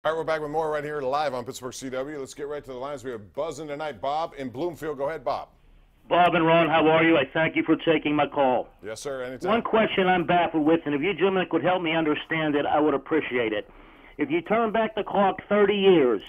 All right, we're back with more right here live on Pittsburgh CW. Let's get right to the lines. We have buzzing tonight. Bob in Bloomfield. Go ahead, Bob. Bob and Ron, how are you? I thank you for taking my call. Yes, sir. Anytime. One question I'm baffled with, and if you gentlemen could help me understand it, I would appreciate it. If you turn back the clock 30 years,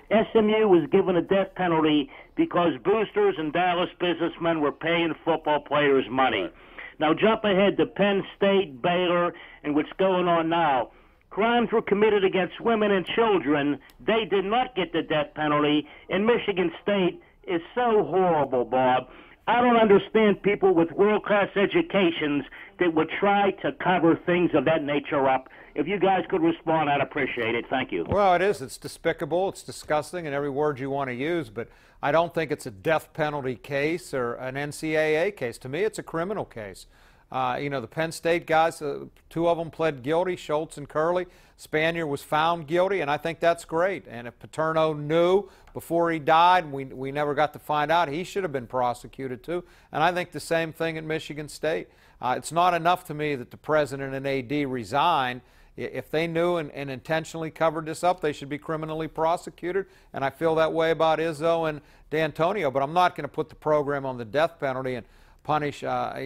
SMU was given a death penalty because boosters and Dallas businessmen were paying football players money. Right. Now jump ahead to Penn State, Baylor, and what's going on now. Crimes were committed against women and children. They did not get the death penalty. And Michigan State is so horrible, Bob. I don't understand people with world-class educations that would try to cover things of that nature up. If you guys could respond, I'd appreciate it. Thank you. Well, it is. It's despicable. It's disgusting, and every word you want to use. But I don't think it's a death penalty case or an NCAA case. To me, it's a criminal case. The Penn State guys, two of them pled guilty, Schultz and Curley. Spanier was found guilty, and I think that's great. And if Paterno knew before he died, we never got to find out, he should have been prosecuted too. And I think the same thing at Michigan State. It's not enough to me that the president and AD resign. If they knew and intentionally covered this up, they should be criminally prosecuted. And I feel that way about Izzo and D'Antonio. But I'm not going to put the program on the death penalty and punish, on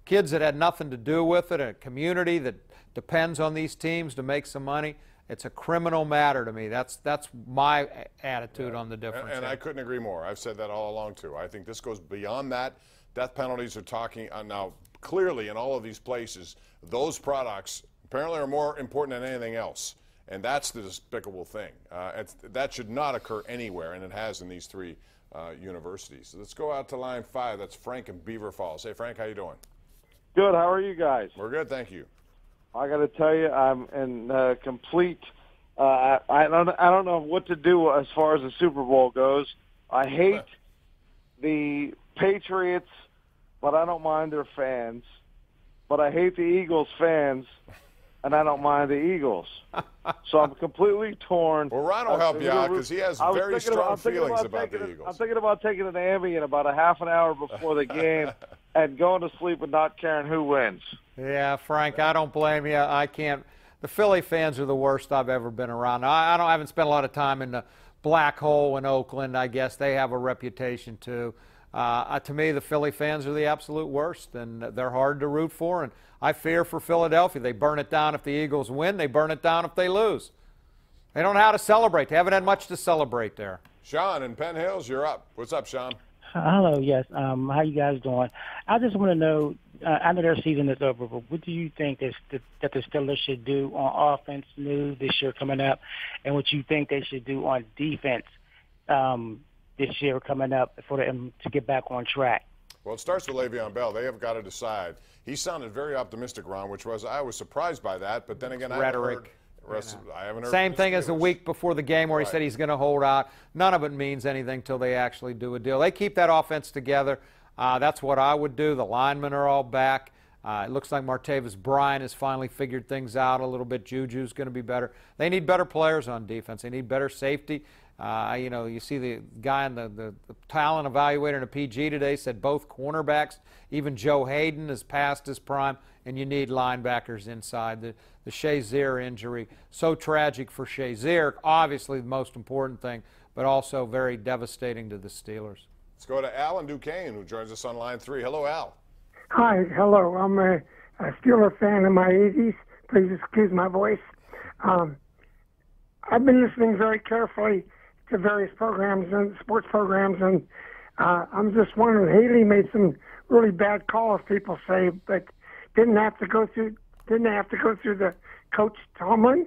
kids that had nothing to do with it, a community that depends on these teams to make some money. It's a criminal matter to me. That's my attitude on the difference. And I couldn't agree more. I've said that all along, too. I think this goes beyond that. Death penalties are talking now clearly in all of these places. Those products apparently are more important than anything else. And that's the despicable thing. That should not occur anywhere, and it has in these three universities. So let's go out to line 5. That's Frank in Beaver Falls. Hey, Frank, how you doing? Good. How are you guys? We're good, thank you. I got to tell you, I'm in complete. I don't know what to do as far as the Super Bowl goes. I hate the Patriots, but I don't mind their fans. But I hate the Eagles fans, and I don't mind the Eagles. So I'm completely torn. Well, Ron will help you out because he has very strong feelings about the Eagles. I'm thinking about taking an Ambien about a half an hour before the game and going to sleep and not caring who wins. Yeah, Frank, I don't blame you. I can't. The Philly fans are the worst I've ever been around. I haven't spent a lot of time in the black hole in Oakland. I guess they have a reputation too. To me, the Philly fans are the absolute worst, and they're hard to root for. And I fear for Philadelphia. They burn it down if the Eagles win. They burn it down if they lose. They don't know how to celebrate. They haven't had much to celebrate there. Sean in Penn Hills, you're up. What's up, Sean? Hello, yes. How you guys doing? I just want to know, I know their season is over, but what do you think that the Steelers should do on offense new this year coming up, and what you think they should do on defense this year coming up for them to get back on track? Well, it starts with Le'Veon Bell. They have got to decide. He sounded very optimistic, Ron, I was surprised by that, but then again, rhetoric. I haven't heard Same thing as the week before the game where he Right. said he's going to hold out. None of it means anything till they actually do a deal. They keep that offense together. That's what I would do. The linemen are all back. It looks like Martavis Bryant has finally figured things out a little bit. Juju's going to be better. They need better players on defense. They need better safety. You see the guy in the talent evaluator in a PG today said both cornerbacks, even Joe Hayden is past his prime, and you need linebackers inside. The Shazier injury, so tragic for Shazier, obviously the most important thing, but also very devastating to the Steelers. Let's go to Al in Duquesne, who joins us on line 3. Hello, Al. Hi, hello. I'm a Steeler fan in my 80s. Please excuse my voice. I've been listening very carefully to various programs and sports programs, and I'm just wondering, Haley made some really bad calls, people say, but didn't have to go through the coach Tomlin?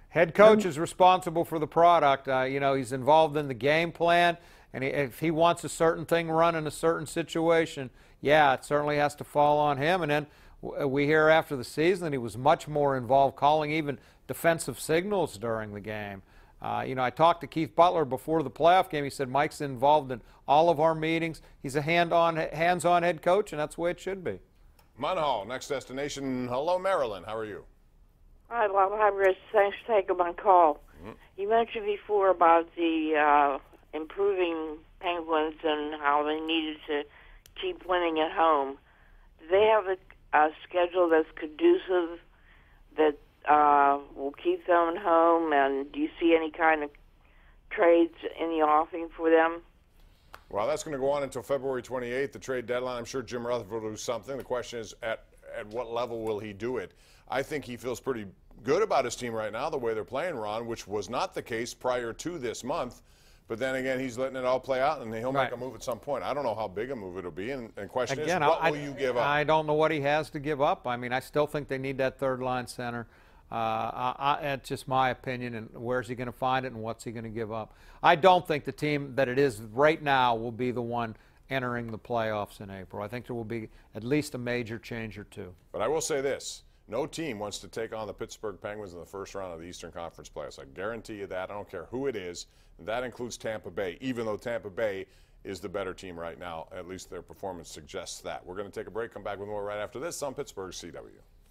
Head coach is responsible for the product. He's involved in the game plan, and if he wants a certain thing run in a certain situation, yeah, it certainly has to fall on him. And then we hear after the season that he was much more involved calling even defensive signals during the game. I talked to Keith Butler before the playoff game. He said Mike's involved in all of our meetings. He's a hands-on head coach, and that's the way it should be. Munhall, next destination. Hello, Maryland. How are you? Hi, Bob. Hi, Rich. Thanks for taking my call. You mentioned before about the improving Penguins and how they needed to keep winning at home. Do they have a schedule that's conducive that will keep them home, and do you see any kind of trades in the offing for them? Well, that's going to go on until February 28th, the trade deadline. I'm sure Jim Rutherford will do something. The question is, at what level will he do it? I think he feels pretty good about his team right now, the way they're playing, Ron, which was not the case prior to this month. But then again, he's letting it all play out, and he'll make a move at some point. I don't know how big a move it'll be. And the question is, what will you give up? I don't know what he has to give up. I mean, I still think they need that third-line center. It's just my opinion, and where's he going to find it, and what's he going to give up? I don't think the team that it is right now will be the one entering the playoffs in April. I think there will be at least a major change or two. But I will say this. No team wants to take on the Pittsburgh Penguins in the first round of the Eastern Conference playoffs. I guarantee you that. I don't care who it is. That includes Tampa Bay, even though Tampa Bay is the better team right now. At least their performance suggests that. We're going to take a break, come back with more right after this on Pittsburgh CW.